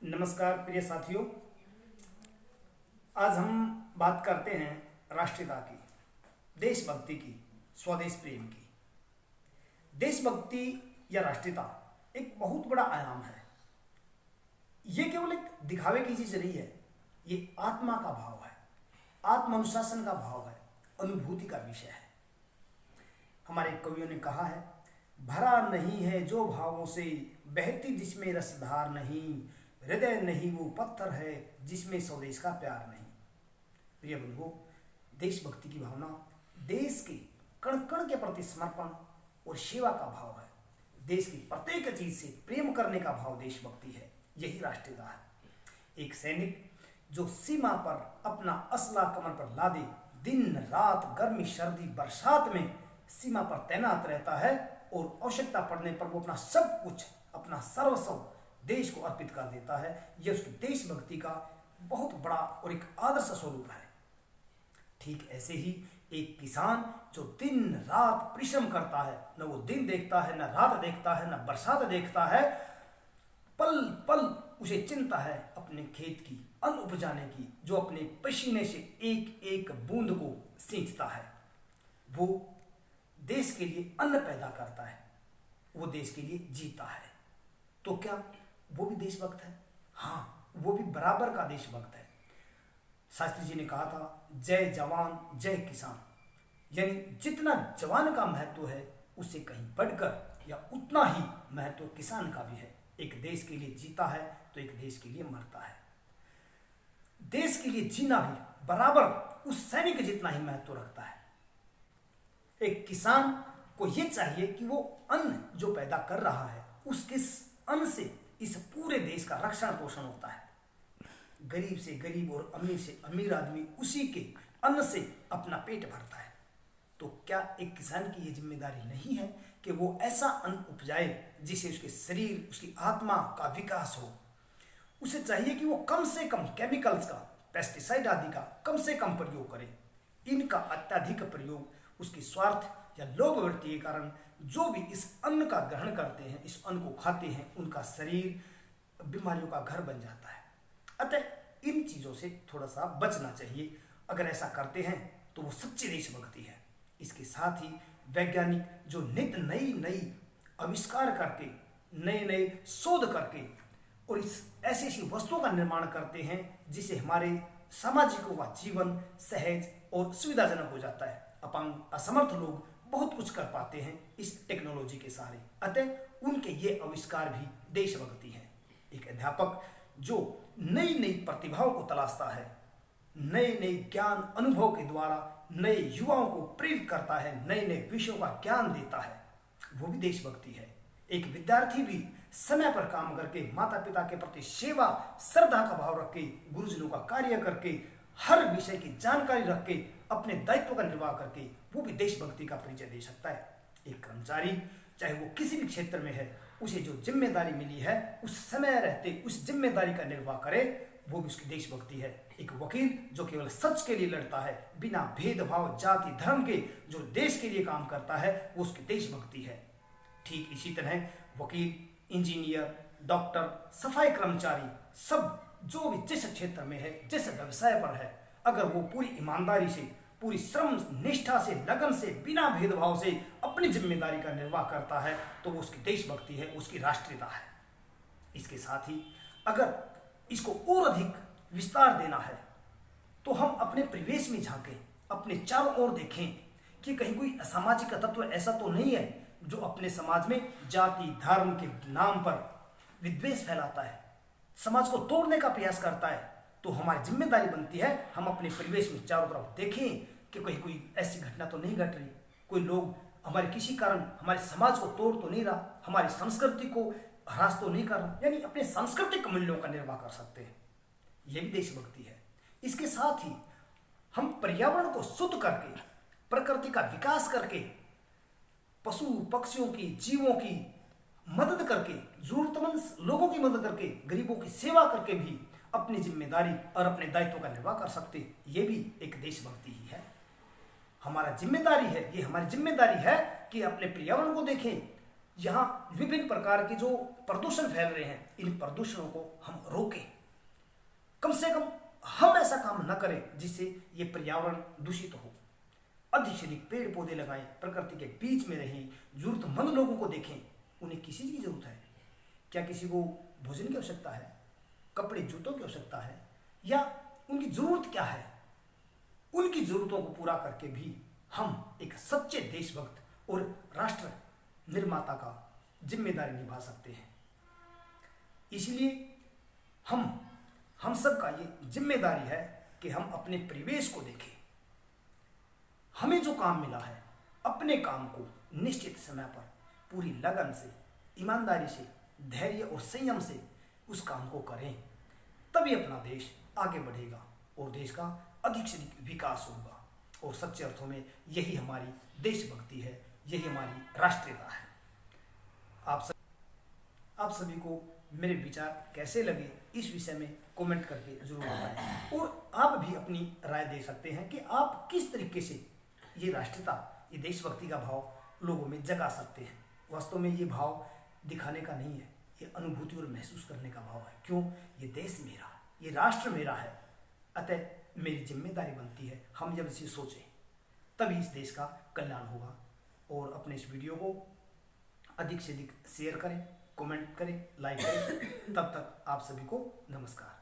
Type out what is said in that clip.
नमस्कार प्रिय साथियों। आज हम बात करते हैं राष्ट्रीयता की, देशभक्ति की, स्वदेश प्रेम की। देशभक्ति या राष्ट्रीयता एक बहुत बड़ा आयाम है। ये केवल एक दिखावे की चीज नहीं है, ये आत्मा का भाव है, आत्म अनुशासन का भाव है, अनुभूति का विषय है। हमारे कवियों ने कहा है, भरा नहीं है जो भावों से, बहती जिसमें रसधार नहीं, हृदय नहीं वो पत्थर है जिसमें स्वदेश का प्यार नहीं। प्रिय बंधुओं, देशभक्ति की भावना देश के कण कण के प्रति समर्पण और सेवा का भाव है। देश की प्रत्येक चीज से प्रेम करने का भाव देशभक्ति है। यही राष्ट्रीयता है। एक सैनिक जो सीमा पर अपना असला कमर पर लादे, दिन रात गर्मी सर्दी बरसात में सीमा पर तैनात रहता है और आवश्यकता पड़ने पर वो अपना सब कुछ, अपना सर्वस्व देश को अर्पित कर देता है, यह उसकी देशभक्ति का बहुत बड़ा और एक आदर्श स्वरूप है। ठीक ऐसे ही एक किसान जो दिन रात परिश्रम करता है, न वो दिन देखता है, न रात देखता है, न बरसात देखता है, पल पल उसे चिंता है अपने खेत की, अन्न उपजाने की, जो अपने पसीने से एक एक बूंद को सींचता है। वो देश के लिए अन्न पैदा करता है, वो देश के लिए जीता है। तो क्या वो भी देशभक्त है? हाँ, वो भी बराबर का देशभक्त है। शास्त्री जी ने कहा था, जय जवान जय किसान। यानी जितना जवान का महत्व है उससे कहीं बढ़कर या उतना ही महत्व किसान का भी है। एक देश के लिए जीता है तो एक देश के लिए मरता है। देश के लिए जीना भी बराबर उस सैनिक जितना ही महत्व रखता है। एक किसान को यह चाहिए कि वो अन्न जो पैदा कर रहा है, उसके अन्न से इस पूरे देश का रक्षण पोषण होता है। गरीब से गरीब और अमीर से अमीर आदमी उसी के अन्न से अपना पेट भरता है। तो क्या एक किसान की यह जिम्मेदारी नहीं है कि वो ऐसा अन्न उपजाए जिससे उसके शरीर, उसकी आत्मा का विकास हो? उसे चाहिए कि वो कम से कम केमिकल्स का, पेस्टिसाइड आदि का कम से कम प्रयोग करे। इनका अत्यधिक प्रयोग उसकी स्वार्थ या लोभ वृत्ति के कारण जो भी इस अन्न का ग्रहण करते हैं, इस अन्न को खाते हैं, उनका शरीर बीमारियों का घर बन जाता है। अतः इन चीजों से थोड़ा सा बचना चाहिए। अगर ऐसा करते हैं तो वो सच्ची देशभक्ति है। इसके साथ ही वैज्ञानिक जो नित्य नई नई आविष्कार करके, नए नए शोध करके और इस ऐसी ऐसी वस्तुओं का निर्माण करते हैं जिससे हमारे सामाजिकों का जीवन सहज और सुविधाजनक हो जाता है। अपंग असमर्थ लोग बहुत कुछ कर पाते हैं इस टेक्नोलॉजी के सहारे। अतः उनके ये आविष्कार भी देशभक्ति है। एक अध्यापक जो नई नई प्रतिभाओं को तलाशता है, नए नए ज्ञान अनुभव के द्वारा नए युवाओं को प्रेरित करता है, नए नए विषयों का ज्ञान देता है, वो भी देशभक्ति है। एक विद्यार्थी भी समय पर काम करके, माता पिता के प्रति सेवा श्रद्धा का भाव रख के, गुरुजनों का कार्य करके, हर विषय की जानकारी रख के, अपने दायित्व का निर्वाह करके, वो भी देशभक्ति का परिचय दे सकता है। एक कर्मचारी चाहे वो किसी भी क्षेत्र में है, उसे जो जिम्मेदारी मिली है उस समय रहते उस जिम्मेदारी का निर्वाह करे, वो भी उसकी देशभक्ति है। एक वकील जो केवल सच के लिए लड़ता है, बिना भेदभाव जाति धर्म के जो देश के लिए काम करता है, वो उसकी देशभक्ति है। ठीक इसी तरह वकील, इंजीनियर, डॉक्टर, सफाई कर्मचारी, सब जो भी जिस क्षेत्र में है, जिस व्यवसाय पर है, अगर वो पूरी ईमानदारी से, पूरी श्रम निष्ठा से, लगन से, बिना भेदभाव से अपनी जिम्मेदारी का निर्वाह करता है, तो वो उसकी देशभक्ति है, उसकी राष्ट्रीयता है। इसके साथ ही अगर इसको और अधिक विस्तार देना है तो हम अपने परिवेश में झांकें, अपने चारों ओर देखें कि कहीं कोई असामाजिक तत्व ऐसा तो नहीं है जो अपने समाज में जाति धर्म के नाम पर विद्वेष फैलाता है, समाज को तोड़ने का प्रयास करता है। तो हमारी जिम्मेदारी बनती है हम अपने परिवेश में चारों तरफ देखें कि कहीं कोई ऐसी घटना तो नहीं घट रही, कोई लोग हमारे किसी कारण हमारे समाज को तोड़ तो नहीं रहा, हमारी संस्कृति को ह्रास तो नहीं कर रहा। यानी अपने सांस्कृतिक मूल्यों का निर्वाह कर सकते हैं। यह भी देशभक्ति है। इसके साथ ही हम पर्यावरण को शुद्ध करके, प्रकृति का विकास करके, पशु पक्षियों की, जीवों की मदद करके, जरूरतमंद लोगों की मदद करके, गरीबों की सेवा करके भी अपनी जिम्मेदारी और अपने दायित्व का निर्वाह कर सकते। ये भी एक देशभक्ति ही है। हमारा जिम्मेदारी है, ये हमारी जिम्मेदारी है कि अपने पर्यावरण को देखें, यहाँ विभिन्न प्रकार के जो प्रदूषण फैल रहे हैं, इन प्रदूषणों को हम रोकें। कम से कम हम ऐसा काम न करें जिससे ये पर्यावरण दूषित हो। अधिक से अधिक पेड़ पौधे लगाएं, प्रकृति के बीच में रहें, जरूरतमंद लोगों को देखें। उन्हें किसी चीज़ की जरूरत है? क्या किसी को भोजन की आवश्यकता है, कपड़े जूतों की आवश्यकता है, या उनकी जरूरत क्या है? उनकी जरूरतों को पूरा करके भी हम एक सच्चे देशभक्त और राष्ट्र निर्माता का जिम्मेदारी निभा सकते हैं। इसलिए हम सब का ये जिम्मेदारी है कि हम अपने परिवेश को देखें। हमें जो काम मिला है, अपने काम को निश्चित समय पर पूरी लगन से, ईमानदारी से, धैर्य और संयम से उस काम को करें, तभी अपना देश आगे बढ़ेगा और देश का अधिक से अधिक विकास होगा। और सच्चे अर्थों में यही हमारी देशभक्ति है, यही हमारी राष्ट्रीयता है। आप सभी को मेरे विचार कैसे लगे इस विषय में कमेंट करके जरूर बताएं। और आप भी अपनी राय दे सकते हैं कि आप किस तरीके से ये राष्ट्रीयता, ये देशभक्ति का भाव लोगों में जगा सकते हैं। वास्तव में ये भाव दिखाने का नहीं है, ये अनुभूति और महसूस करने का भाव है। क्यों? ये देश मेरा, ये राष्ट्र मेरा है, अतः मेरी जिम्मेदारी बनती है हम जब इसे सोचें तभी इस देश का कल्याण होगा। और अपने इस वीडियो को अधिक से अधिक शेयर करें, कमेंट करें, लाइक करें। तब तक आप सभी को नमस्कार।